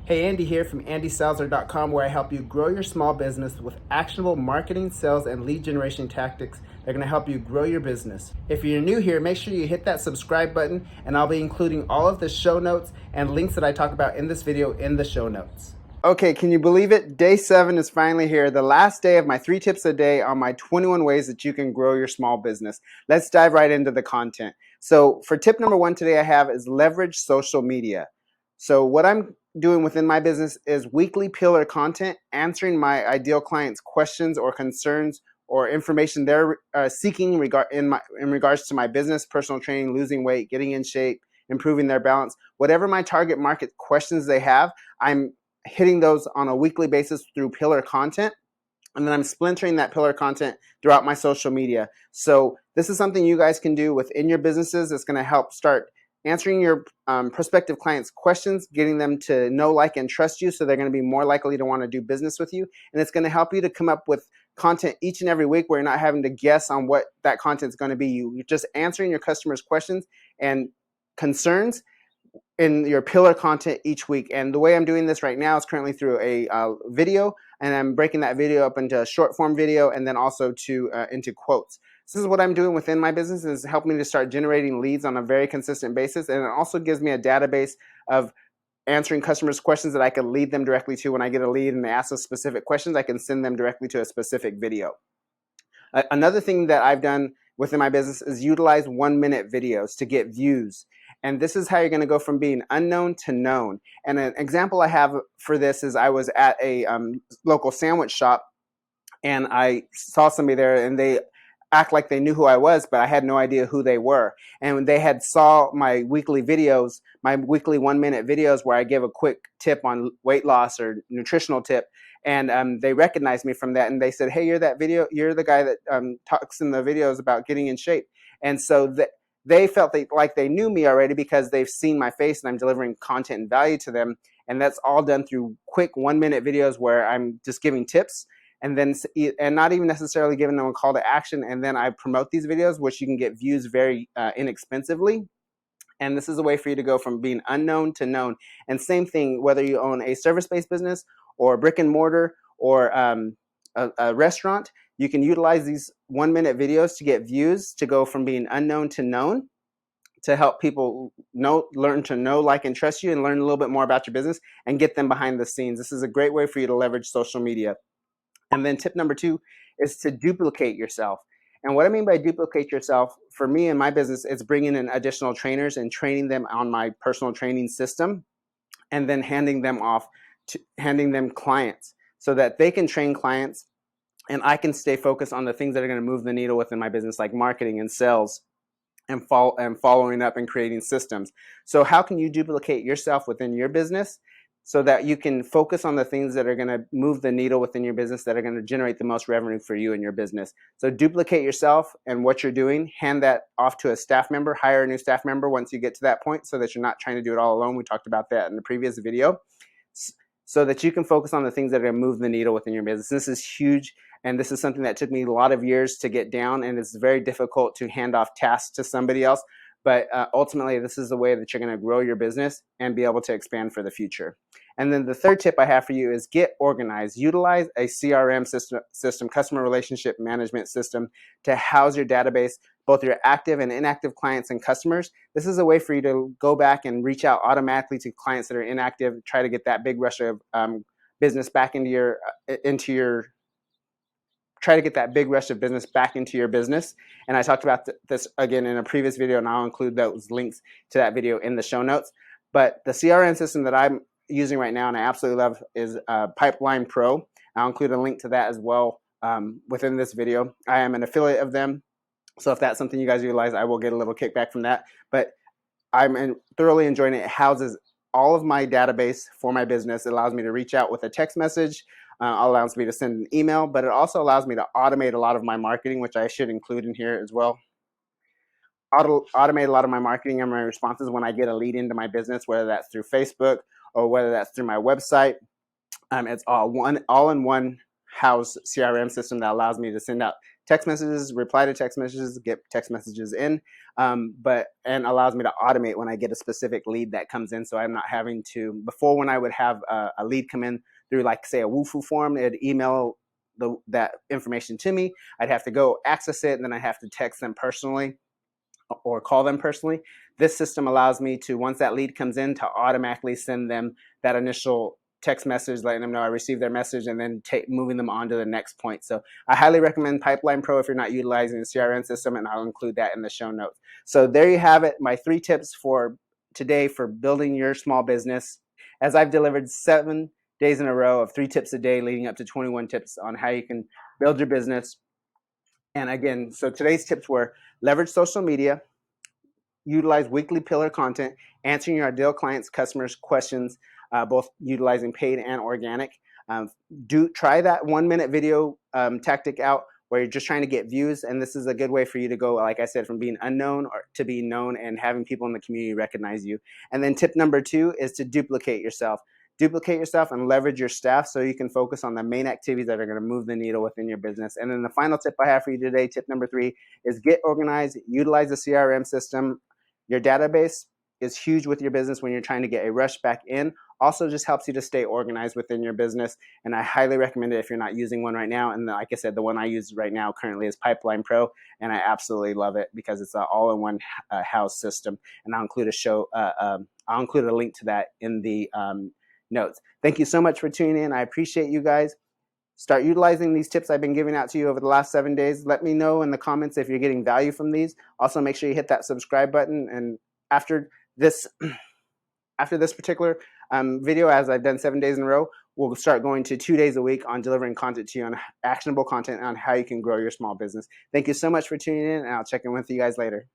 Hey, Andy here from AndySalzer.com, where I help you grow your small business with actionable marketing, sales, and lead generation tactics that are going to help you grow your business. If you're new here, make sure you hit that subscribe button, and I'll be including all of the show notes and links that I talk about in this video in the show notes. Okay, can you believe it? Day 7 is finally here, the last day of my 3 tips a day on my 21 ways that you can grow your small business. Let's dive right into the content. So for tip number 1 today I have is leverage social media. So what I'm doing within my business is weekly pillar content, answering my ideal clients' questions or concerns or information they're seeking in regards to my business, personal training, losing weight, getting in shape, improving their balance. Whatever my target market questions they have, I'm hitting those on a weekly basis through pillar content. And then I'm splintering that pillar content throughout my social media. So this is something you guys can do within your businesses. It's going to help start answering your prospective clients' questions, getting them to know, like, and trust you, so they're going to be more likely to want to do business with you. And it's going to help you to come up with content each and every week where you're not having to guess on what that content is going to be. You're just answering your customers' questions and concerns in your pillar content each week. And the way I'm doing this right now is currently through a video, and I'm breaking that video up into a short form video and then also into quotes. This is what I'm doing within my business, is helping me to start generating leads on a very consistent basis. And it also gives me a database of answering customers' questions that I can lead them directly to. When I get a lead and they ask us specific questions, I can send them directly to a specific video. Another thing that I've done within my business is utilize 1-minute videos to get views. And this is how you're going to go from being unknown to known. And an example I have for this is I was at a local sandwich shop, and I saw somebody there, and they act like they knew who I was, but I had no idea who they were. And when they had saw my weekly videos, my weekly 1-minute videos where I give a quick tip on weight loss or nutritional tip, and they recognized me from that, and they said, "Hey, you're the guy that talks in the videos about getting in shape." And so they felt like they knew me already because they've seen my face and I'm delivering content and value to them. And that's all done through quick 1-minute videos where I'm just giving tips, and not even necessarily giving them a call to action. And then I promote these videos, which you can get views very inexpensively. And this is a way for you to go from being unknown to known. And same thing, whether you own a service-based business or brick and mortar or a restaurant, you can utilize these 1-minute videos to get views, to go from being unknown to known, to help people learn to know, like, and trust you, and learn a little bit more about your business and get them behind the scenes. This is a great way for you to leverage social media. And then tip number 2 is to duplicate yourself. And what I mean by duplicate yourself, for me and my business, it's bringing in additional trainers and training them on my personal training system, and then handing them clients so that they can train clients, and I can stay focused on the things that are going to move the needle within my business, like marketing and sales, and following up and creating systems. So how can you duplicate yourself within your business so that you can focus on the things that are going to move the needle within your business, that are going to generate the most revenue for you and your business? So duplicate yourself and what you're doing, hand that off to a staff member, hire a new staff member once you get to that point, so that you're not trying to do it all alone. We talked about that in the previous video. So that you can focus on the things that are going to move the needle within your business. This is huge, and this is something that took me a lot of years to get down, and it's very difficult to hand off tasks to somebody else. But ultimately, this is the way that you're going to grow your business and be able to expand for the future. And then the third tip I have for you is get organized. Utilize a CRM system, customer relationship management system, to house your database, both your active and inactive clients and customers. This is a way for you to go back and reach out automatically to clients that are inactive, try to get that big rush of business back into your business. And I talked about this again in a previous video, and I'll include those links to that video in the show notes. But the CRM system that I'm using right now and I absolutely love is Pipeline Pro. I'll include a link to that as well within this video. I am an affiliate of them, so if that's something you guys utilize, I will get a little kickback from that. But I'm thoroughly enjoying it. It houses all of my database for my business. It allows me to reach out with a text message, allows me to send an email, but it also allows me to automate a lot of my marketing, which I should include in here as well. Automate a lot of my marketing and my responses when I get a lead into my business, whether that's through Facebook or whether that's through my website. It's all in one house CRM system that allows me to send out text messages, reply to text messages, get text messages in, and allows me to automate when I get a specific lead that comes in. So I'm not having to, before when I would have a lead come in through like say a Wufoo form, it'd email that information to me. I'd have to go access it, and then I have to text them personally or call them personally. This system allows me to, once that lead comes in, to automatically send them that initial text message letting them know I received their message, and then moving them on to the next point. So I highly recommend Pipeline Pro if you're not utilizing the CRM system, and I'll include that in the show notes. So there you have it, my 3 tips for today for building your small business, as I've delivered 7 days in a row of 3 tips a day, leading up to 21 tips on how you can build your business. And again, so today's tips were leverage social media, utilize weekly pillar content, answering your ideal clients' customers' questions, both utilizing paid and organic. Try that 1-minute video tactic out where you're just trying to get views, and this is a good way for you to go, like I said, from being unknown to being known and having people in the community recognize you. And then tip number 2 is to duplicate yourself. Duplicate yourself and leverage your staff so you can focus on the main activities that are going to move the needle within your business. And then the final tip I have for you today, tip number 3, is get organized, utilize the CRM system. Your database is huge with your business when you're trying to get a rush back in. Also just helps you to stay organized within your business. And I highly recommend it if you're not using one right now. And like I said, the one I use right now currently is Pipeline Pro. And I absolutely love it because it's an all-in-one house system. And I'll include I'll include a link to that in the notes. Thank you so much for tuning in. I appreciate you guys. Start utilizing these tips I've been giving out to you over the last 7 days. Let me know in the comments if you're getting value from these. Also, make sure you hit that subscribe button. And after this particular video, as I've done 7 days in a row, we'll start going to 2 days a week on delivering content to you on actionable content on how you can grow your small business. Thank you so much for tuning in, and I'll check in with you guys later.